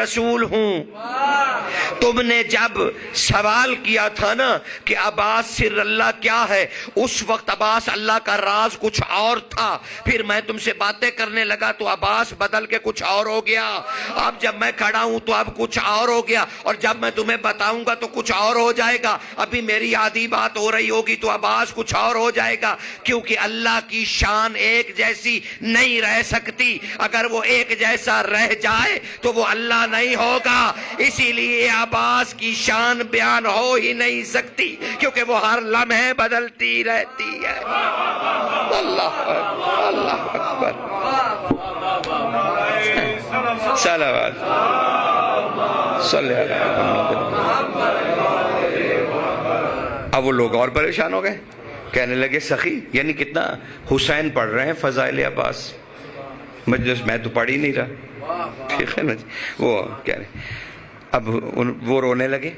رسول ہوں۔ تم نے جب سوال کیا تھا نا کہ عباس سر اللہ کیا ہے، اس وقت عباس اللہ کا راز کچھ اور تھا، پھر میں تم سے باتیں کرنے لگا تو عباس بدل کے کچھ اور ہو گیا، اب جب میں کھڑا ہوں تو اب کچھ اور ہو گیا، اور جب میں تمہیں بتاؤں گا تو کچھ اور ہو جائے گا، ابھی میری آدھی بات ہو رہی ہوگی تو عباس کچھ اور ہو جائے گا، کیونکہ اللہ کی شان ایک جیسی نہیں رہ سکتی، اگر وہ ایک جیسا رہ جائے تو وہ اللہ نہیں ہوگا، اسی لیے عباس کی شان بیان ہو ہی نہیں سکتی، کیونکہ وہ ہر لمحے بدلتی رہتی ہے۔ اللہ اکبر، اللہ اکبر، صلوات صلی اللہ علیہ وسلم۔ اب وہ لوگ اور پریشان ہو گئے، کہنے لگے سخی یعنی کتنا حسین پڑھ رہے ہیں فضائل عباس، مجلس میں تو پڑھ ہی نہیں رہا، ٹھیک ہے نا جی، وہ کہہ رہے، اب وہ رونے لگے،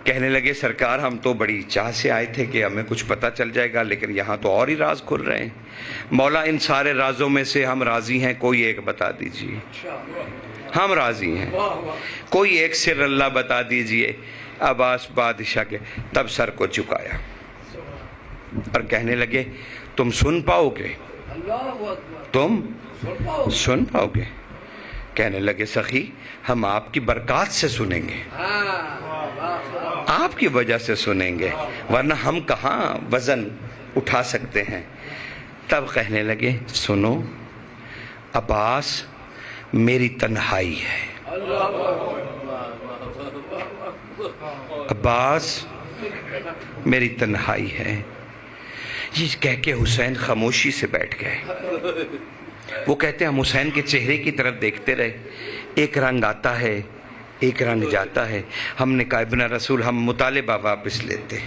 کہنے لگے سرکار ہم تو بڑی چاہ سے آئے تھے کہ ہمیں کچھ پتہ چل جائے گا، لیکن یہاں تو اور ہی راز کھل رہے ہیں، مولا ان سارے رازوں میں سے ہم راضی ہیں، کوئی ایک بتا دیجئے، ہم راضی ہیں، کوئی ایک سر اللہ بتا دیجئے۔ عباس بادشاہ کے تب سر کو جھکایا اور کہنے لگے تم سن پاؤ گے، تم سن پاؤ گے؟ کہنے لگے سخی ہم آپ کی برکات سے سنیں گے، آپ کی وجہ سے سنیں گے، ورنہ ہم کہاں وزن اٹھا سکتے ہیں۔ تب کہنے لگے سنو، عباس میری تنہائی ہے، عباس میری تنہائی ہے۔ یہ کہہ کے حسین خاموشی سے بیٹھ گئے۔ وہ کہتے ہیں ہم حسین کے چہرے کی طرف دیکھتے رہے، ایک رنگ آتا ہے ایک رنگ جاتا ہے، ہم نے کہا ابن رسول ہم مطالبہ واپس لیتے،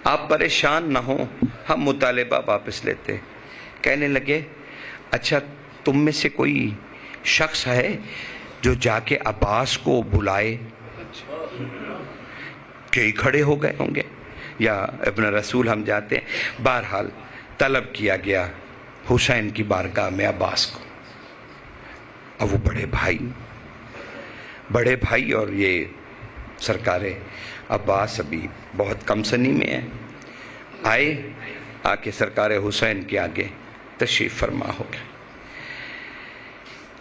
آپ پریشان نہ ہوں، ہم مطالبہ واپس لیتے۔ کہنے لگے اچھا تم میں سے کوئی شخص ہے جو جا کے عباس کو بلائے؟ کئی کھڑے ہو گئے ہوں گے، یا ابن رسول ہم جاتے ہیں۔ بہرحال طلب کیا گیا حسین کی بارگاہ میں عباس کو، اب وہ بڑے بھائی اور یہ سرکار عباس ابھی بہت کم سنی میں ہیں، آئے، آ کے سرکار حسین کے آگے تشریف فرما ہو گئے۔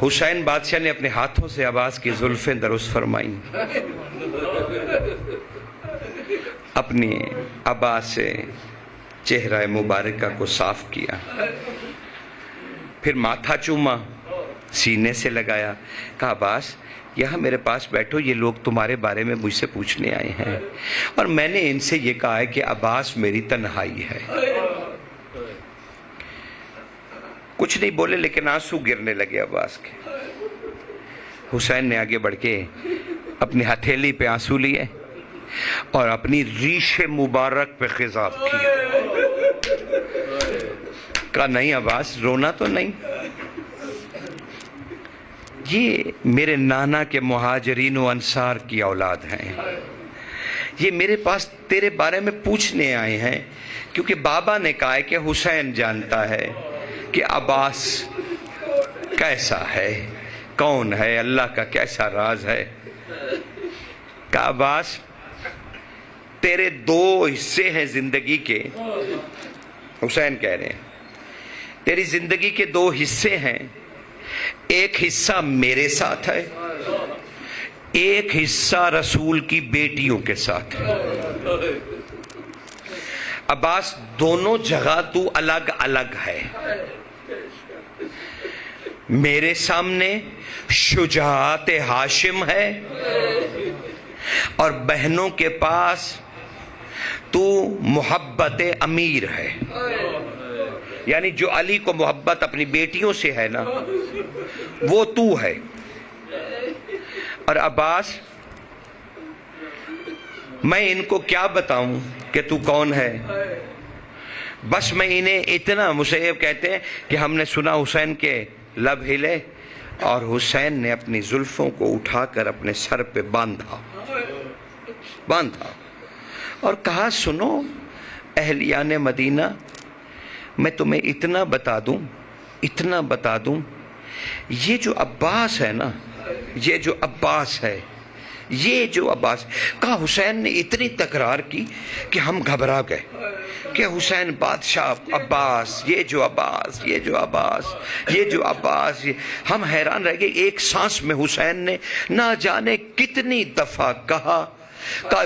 حسین بادشاہ نے اپنے ہاتھوں سے عباس کی زلفیں درست فرمائیں، اپنی عباس سے چہرہ مبارکہ کو صاف کیا، پھر ماتھا چوما، سینے سے لگایا، کہا عباس یہاں میرے پاس بیٹھو، یہ لوگ تمہارے بارے میں مجھ سے پوچھنے آئے ہیں، اور میں نے ان سے یہ کہا ہے کہ عباس میری تنہائی ہے۔ کچھ نہیں بولے لیکن آنسو گرنے لگے عباس کے۔ حسین نے آگے بڑھ کے اپنی ہتھیلی پہ آنسو لیے اور اپنی ریش مبارک پہ خضاب کیا، کہا نہیں عباس رونا تو نہیں، یہ میرے نانا کے مہاجرین و انصار کی اولاد ہیں، یہ میرے پاس تیرے بارے میں پوچھنے آئے ہیں، کیونکہ بابا نے کہا ہے کہ حسین جانتا ہے کہ عباس کیسا ہے، کون ہے، اللہ کا کیسا راز ہے۔ کہا عباس تیرے دو حصے ہیں زندگی کے، حسین کہہ رہے ہیں تیری زندگی کے دو حصے ہیں، ایک حصہ میرے ساتھ ہے، ایک حصہ رسول کی بیٹیوں کے ساتھ ہے۔ عباس دونوں جگہ تو الگ الگ ہے، میرے سامنے شجاعت ہاشم ہے اور بہنوں کے پاس تو محبت امیر ہے، یعنی جو علی کو محبت اپنی بیٹیوں سے ہے نا وہ تو ہے۔ اور عباس میں ان کو کیا بتاؤں کہ تو کون ہے، بس میں انہیں اتنا، مسیب کہتے ہیں کہ ہم نے سنا حسین کے لب ہلے اور حسین نے اپنی زلفوں کو اٹھا کر اپنے سر پہ باندھا اور کہا سنو اہلیان مدینہ، میں تمہیں اتنا بتا دوں، یہ جو عباس ہے نا یہ جو عباس ہے، یہ جو عباس، کہا حسین نے اتنی تکرار کی کہ ہم گھبرا گئے کہ حسین بادشاہ عباس، یہ جو عباس، یہ جو عباس، یہ جو عباس، ہم حیران رہ گئے۔ ایک سانس میں حسین نے نہ جانے کتنی دفعہ کہا،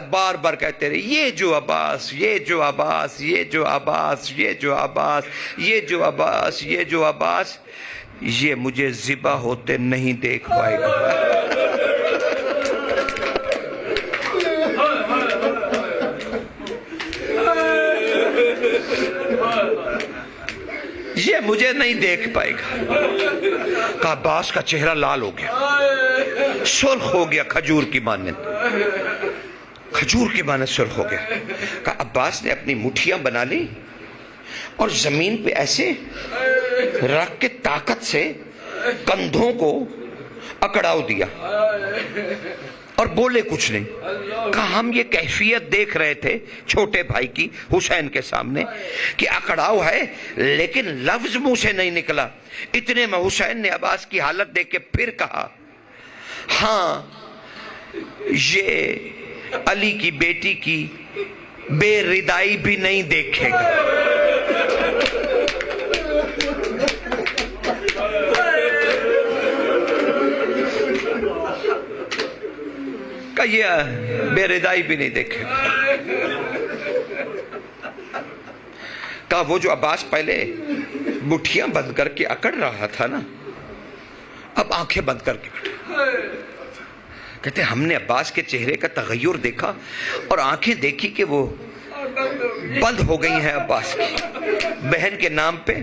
بار بار کہتے رہے یہ جو عباس، یہ جو عباس، یہ جو عباس، یہ جو عباس، یہ جو عباس، یہ جو عباس، یہ مجھے ذبح ہوتے نہیں دیکھ پائے گا۔ یہ مجھے نہیں دیکھ پائے گا۔ کہ عباس کا چہرہ لال ہو گیا، سرخ ہو گیا، کھجور کی مانند، کھجور کی مانند سرخ ہو گیا۔ کہ عباس نے اپنی مٹھیاں بنا لی اور زمین پہ ایسے رکھ کے طاقت سے کندھوں کو اکڑاؤ دیا اور بولے کچھ نہیں۔ کہا ہم یہ کیفیت دیکھ رہے تھے چھوٹے بھائی کی حسین کے سامنے کہ اکڑاؤ ہے لیکن لفظ منہ سے نہیں نکلا۔ اتنے میں حسین نے عباس کی حالت دیکھ کے پھر کہا ہاں یہ علی کی بیٹی کی بے ردائی بھی نہیں دیکھے گا۔ کہ یہ بے ردائی بھی نہیں دیکھے گا۔ کہ وہ جو عباس پہلے مٹھیاں بند کر کے اکڑ رہا تھا نا، اب آنکھیں بند کر کے کہتے ہم نے عباس کے چہرے کا تغیر دیکھا اور آنکھیں دیکھی کہ وہ بند ہو گئی ہیں۔ عباس کی بہن کے نام پہ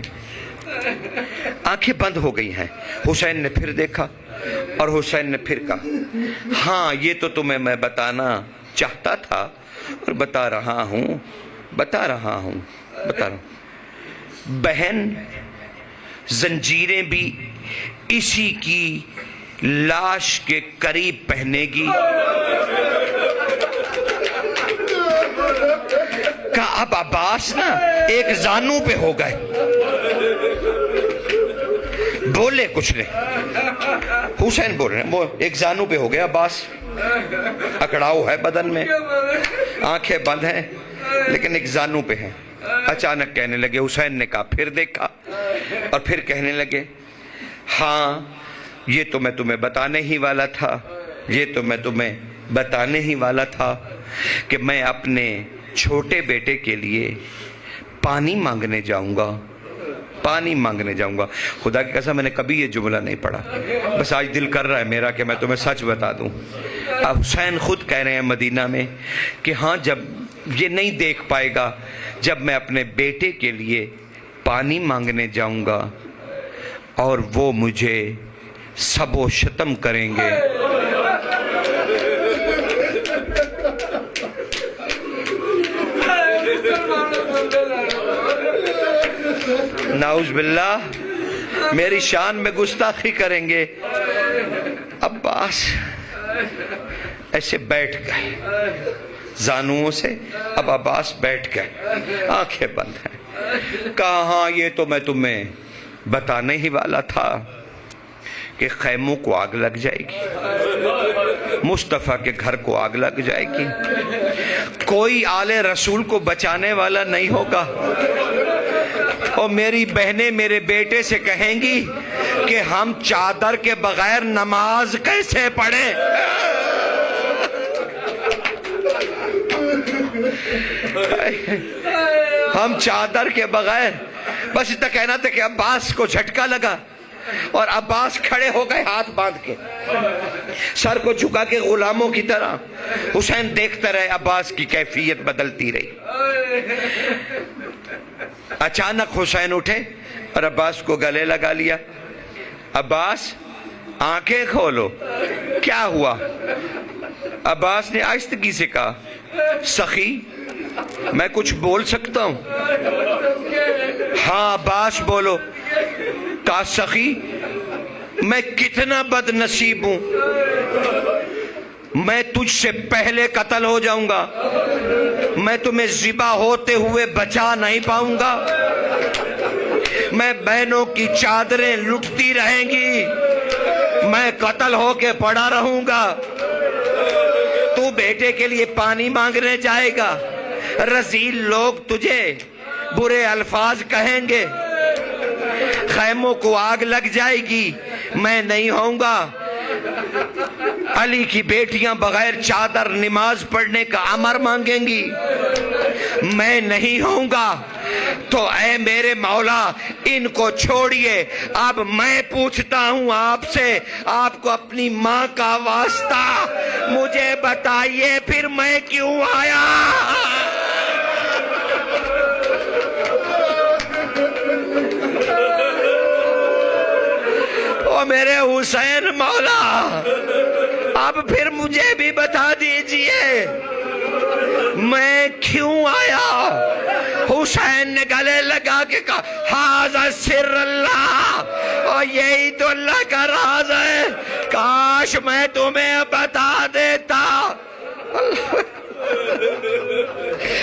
آنکھیں بند ہو گئی ہیں۔ حسین نے پھر دیکھا اور حسین نے پھر کہا ہاں یہ تو تمہیں میں بتانا چاہتا تھا اور بتا رہا ہوں، بتا رہا ہوں، بتا رہا ہوں۔ بہن زنجیریں بھی اسی کی لاش کے قریب پہنے گی۔ کہ اب عباس نا ایک زانو پہ ہو گئے، بولے کچھ نہیں۔ حسین بول رہے ہیں، وہ ایک زانو پہ ہو گیا عباس، اکڑاؤ ہے بدن میں، آنکھیں بند ہیں لیکن ایک زانو پہ ہیں۔ اچانک کہنے لگے، حسین نے کہا پھر دیکھا اور پھر کہنے لگے ہاں یہ تو میں تمہیں بتانے ہی والا تھا، یہ تو میں تمہیں بتانے ہی والا تھا کہ میں اپنے چھوٹے بیٹے کے لیے پانی مانگنے جاؤں گا، پانی مانگنے جاؤں گا۔ خدا کی قسم میں نے کبھی یہ جملہ نہیں پڑھا، بس آج دل کر رہا ہے میرا کہ میں تمہیں سچ بتا دوں۔ اب حسین خود کہہ رہے ہیں مدینہ میں کہ ہاں جب یہ نہیں دیکھ پائے گا، جب میں اپنے بیٹے کے لیے پانی مانگنے جاؤں گا اور وہ مجھے سب و شتم کریں گے۔ نعوذ باللہ، میری شان میں گستاخی کریں گے۔ عباس ایسے بیٹھ گئے زانوؤں سے، اب عباس بیٹھ گئے، آنکھیں بند ہیں۔ کہا ہاں یہ تو میں تمہیں بتانے ہی والا تھا کہ خیموں کو آگ لگ جائے گی، مصطفیٰ کے گھر کو آگ لگ جائے گی، کوئی آل رسول کو بچانے والا نہیں ہوگا، اور میری بہنیں میرے بیٹے سے کہیں گی کہ ہم چادر کے بغیر نماز کیسے پڑھیں۔ ہم چادر کے بغیر، بس اتنا کہنا تھا کہ عباس کو جھٹکا لگا اور عباس کھڑے ہو گئے ہاتھ باندھ کے، سر کو جھکا کے غلاموں کی طرح۔ حسین دیکھتا رہے، عباس کی کیفیت بدلتی رہی۔ اچانک حسین اٹھے اور عباس کو گلے لگا لیا۔ عباس آنکھیں کھولو، کیا ہوا؟ عباس نے آہستگی سے کہا سخی میں کچھ بول سکتا ہوں؟ ہاں عباس بولو۔ کہا سخی میں کتنا بد نصیب ہوں، میں تجھ سے پہلے قتل ہو جاؤں گا، میں تمہیں ذبح ہوتے ہوئے بچا نہیں پاؤں گا، میں بہنوں کی چادریں لٹتی رہیں گی، میں قتل ہو کے پڑا رہوں گا، تو بیٹے کے لیے پانی مانگنے جائے گا، رذیل لوگ تجھے برے الفاظ کہیں گے، خیموں کو آگ لگ جائے گی، میں نہیں ہوں گا۔ علی کی بیٹیاں بغیر چادر نماز پڑھنے کا امر مانگیں گی، میں نہیں ہوں گا۔ تو اے میرے مولا ان کو چھوڑیے، اب میں پوچھتا ہوں آپ سے، آپ کو اپنی ماں کا واسطہ مجھے بتائیے پھر میں کیوں آیا؟ او میرے حسین مولا، اب پھر مجھے بھی بتا دیجئے میں کیوں آیا؟ حسین نے گلے لگا کے کہا ھذا سر اللہ، اور یہی تو اللہ کا راز ہے، کاش میں تمہیں بتا دیتا۔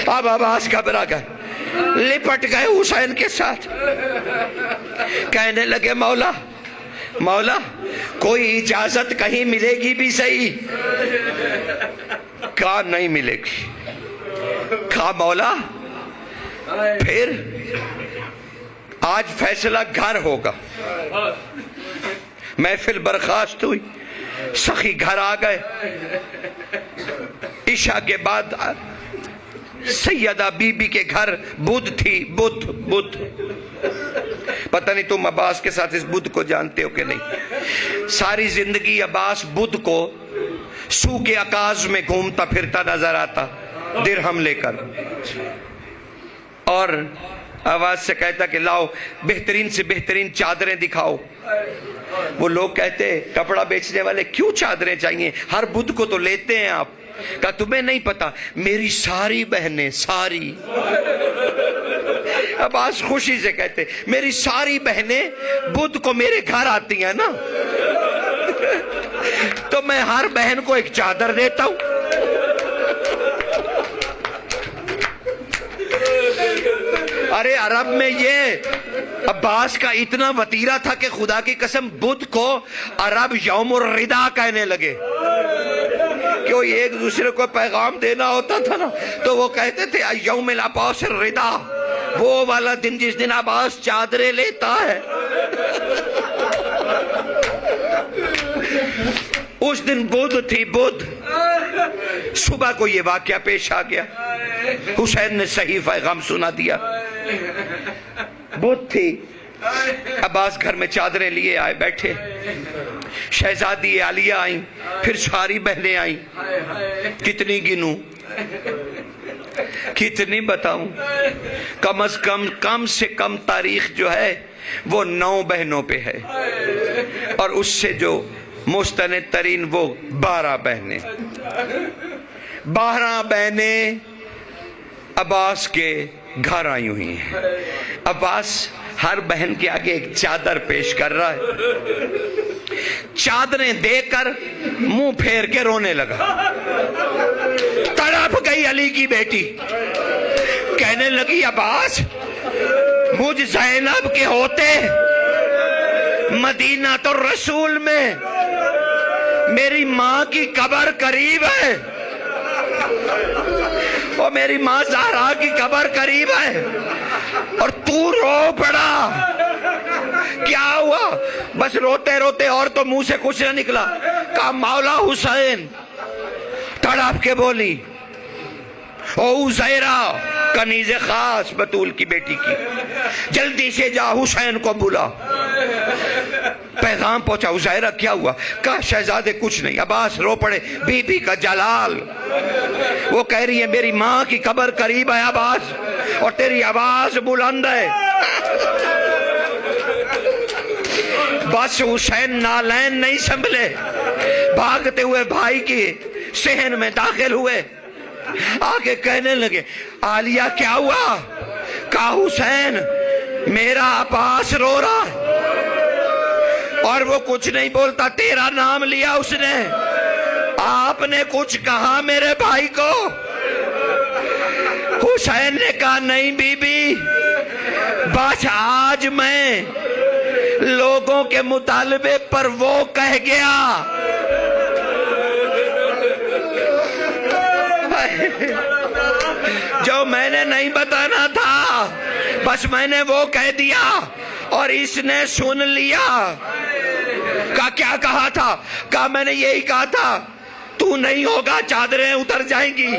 اب عباس گھبرا گئے، لپٹ گئے حسین کے ساتھ، کہنے لگے مولا مولا کوئی اجازت کہیں ملے گی بھی صحیح؟ کہا نہیں ملے گی۔ کہا مولا پھر آج فیصلہ گھر ہوگا۔ محفل برخاست ہوئی، سخی گھر آ گئے، عشاء کے بعد سیدہ بی بی کے گھر بدھ تھی، بدھ پتہ نہیں تم عباس کے ساتھ اس بدھ کو جانتے ہو کہ نہیں۔ ساری زندگی عباس بدھ کو سوق عکاظ میں گھومتا پھرتا نظر آتا درہم لے کر، اور آواز سے کہتا کہ لاؤ بہترین سے بہترین چادریں دکھاؤ۔ وہ لوگ کہتے کپڑا بیچنے والے کیوں چادریں چاہیے، ہر بدھ کو تو لیتے ہیں آپ۔ کہا تمہیں نہیں پتا میری ساری بہنیں، ساری، عباس خوشی سے کہتے میری ساری بہنیں بدھ کو میرے گھر آتی ہیں نا، تو میں ہر بہن کو ایک چادر دیتا ہوں۔ ارے عرب میں یہ عباس کا اتنا وطیرہ تھا کہ خدا کی قسم بدھ کو عرب یوم الردا کہنے لگے، کہ وہ ایک دوسرے کو پیغام دینا ہوتا تھا نا تو وہ کہتے تھے یوم العباس الردا، وہ والا دن جس دن عباس چادریں لیتا ہے۔ اس دن بدھ تھی، بدھ۔ صبح کو یہ واقعہ پیش آ گیا، حسین نے صحیفہ غم سنا دیا، بدھ تھی۔ عباس گھر میں چادریں لیے آئے، بیٹھے، شہزادی عالیہ آئیں، پھر ساری بہنیں آئیں، کتنی گنوں، کتنی بتاؤں، کم از کم سے کم تاریخ جو ہے وہ 9 بہنوں پہ ہے، اور اس سے جو مستند ترین وہ 12 بہنیں، 12 بہنیں عباس کے گھر آئی ہوئی ہیں۔ عباس ہر بہن کے آگے ایک چادر پیش کر رہا ہے، چادریں دے کر منہ پھیر کے رونے لگا۔ تڑپ گئی علی کی بیٹی، کہنے لگی عباس مجھ زینب کے ہوتے مدینہ تو رسول میں میری ماں کی قبر قریب ہے، اور میری ماں زہرا کی قبر قریب ہے، اور تو رو پڑا، کیا ہوا؟ بس روتے روتے اور تو منہ سے کچھ نہ نکلا۔ کہا مولا حسین، تڑپ کے بولی، او زہرا، کنیز خاص بطول کی بیٹی کی، جلدی سے جا حسین کو بلا۔ پیغام پہنچا، زہرا کیا ہوا؟ کہا شہزادے کچھ نہیں۔ عباس رو پڑے، بی بی کا جلال، وہ کہہ رہی ہے میری ماں کی قبر قریب ہے عباس، اور تیری آواز بلند ہے۔ بس حسین نالین نہیں سنبھلے، بھاگتے ہوئے بھائی کی صحن میں داخل ہوئے، آگے کہنے لگے عالیہ کیا ہوا؟ کہا حسین میرا عباس رو رہا ہے، اور وہ کچھ نہیں بولتا، تیرا نام لیا اس نے، آپ نے کچھ کہا میرے بھائی کو؟ حسین نے کہا نہیں بی بی، بس آج میں لوگوں کے مطالبے پر وہ کہہ گیا جو میں نے نہیں بتانا تھا، بس میں نے وہ کہہ دیا اور اس نے سن لیا۔ کیا کہا تھا؟ کہا میں نے یہی کہا تھا تو نہیں ہوگا چادریں اتر جائیں گی،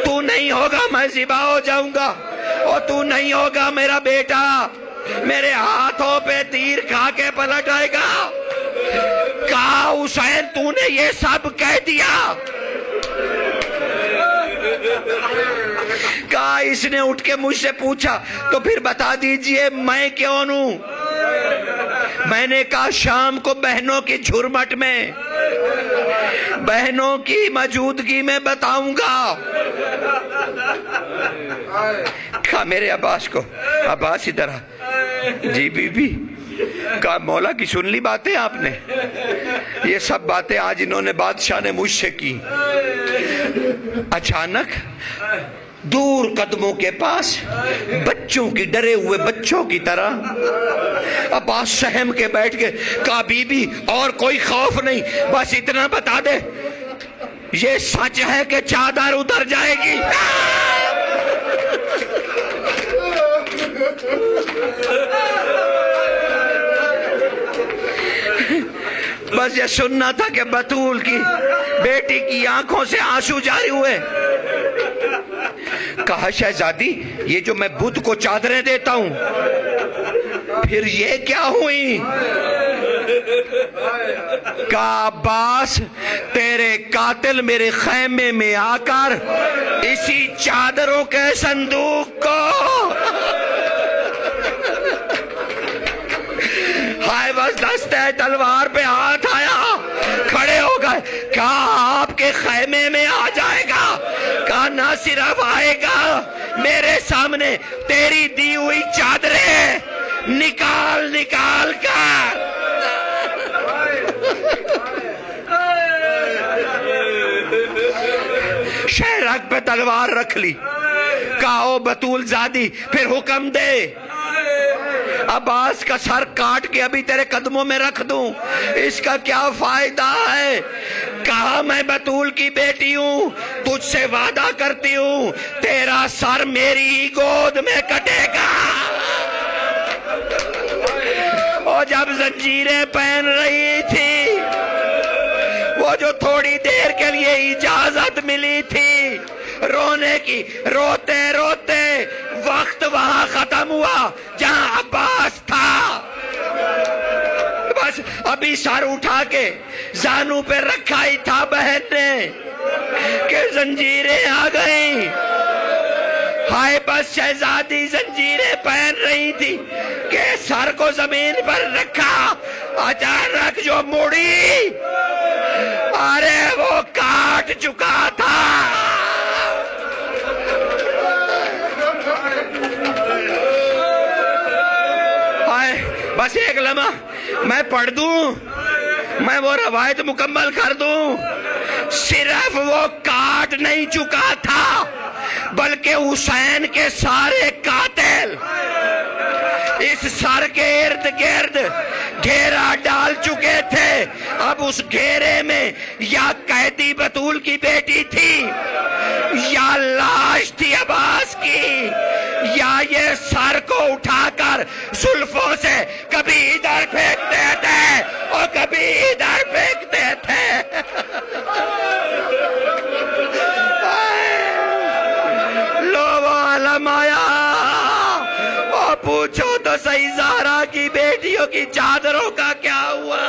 تو نہیں ہوگا میں ذبح ہو جاؤں گا، اور تو نہیں ہوگا میرا بیٹا میرے ہاتھوں پہ تیر کھا کے پلٹ آئے گا۔ کہا حسین تو نے یہ سب کہہ دیا؟ کہا اس نے اٹھ کے مجھ سے پوچھا تو پھر بتا دیجئے میں کون ہوں؟ میں نے کہا شام کو بہنوں کی جھرمٹ میں، بہنوں کی موجودگی میں بتاؤں گا۔ کہا میرے عباس کو، عباس ادھر آ۔ G B be. کہا مولا کی سن لی باتیں آپ نے؟ یہ سب باتیں آج انہوں نے بادشاہ نے مجھ سے کی۔ اچانک دور قدموں کے پاس بچوں کی، ڈرے ہوئے بچوں کی طرح عباس سہم کے بیٹھ گئے۔ کہا بی بی اور کوئی خوف نہیں، بس اتنا بتا دے یہ سچ ہے کہ چادر اتر جائے گی؟ بس یہ سننا تھا کہ بطول کی بیٹی کی آنکھوں سے آنسو جاری ہوئے۔ کہا شہزادی یہ جو میں بدھ کو چادریں دیتا ہوں پھر یہ کیا ہوئی؟ کہا عباس تیرے قاتل میرے خیمے میں آ کر اسی چادروں کے صندوق کو ہائے بس دستہ تلوار پہ ہاتھ آیا، کھڑے ہو گئے۔ کہا آپ کے خیمے میں آ جائے گا؟ کہا نہ صرف آئے گا، میرے سامنے تیری دی ہوئی چادریں نکال نکال کر شہرک پہ تلوار رکھ لی۔ کہا او بطول زادی پھر حکم دے، عباس کا سر کاٹ کے ابھی تیرے قدموں میں رکھ دوں، اس کا کیا فائدہ ہے؟ کہا میں بطول کی بیٹی ہوں، تجھ سے وعدہ کرتی ہوں تیرا سر میری ہی گود میں کٹے گا۔ اور جب زنجیریں پہن رہی تھی، وہ جو تھوڑی دیر کے لیے اجازت ملی تھی رونے کی، روتے روتے وقت وہاں ختم ہوا جہاں عباس تھا۔ بس ابھی سر اٹھا کے زانوں پہ رکھا ہی تھا بہن نے کہ زنجیریں آ گئیں۔ ہائے بس شہزادی زنجیریں پہن رہی تھی کہ سر کو زمین پر رکھا، اچانک جو مڑی ارے وہ کاٹ چکا تھا۔ بس ایک لمحہ میں پڑھ دوں، میں وہ روایت مکمل کر دوں۔ صرف وہ کاٹ نہیں چکا تھا بلکہ حسین کے سارے قاتل اس سر کے ارد گرد گھیرا ڈال چکے تھے۔ اب اس گھیرے میں یا قیدی بطول کی بیٹی تھی، یا لاش تھی عباس کی، یا یہ سر کو اٹھا کر زلفوں سے کبھی ادھر پھینکتے تھے اور کبھی ادھر پھینکتے تھے۔ لو وہ عالم آیا اور پوچھو تو صحیح زہرا کی بیٹیوں کی چادروں کا کیا ہوا؟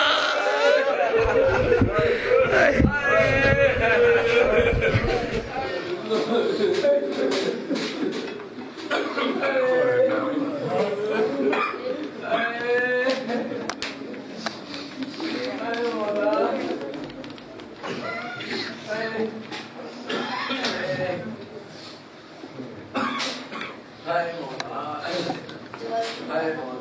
Hi,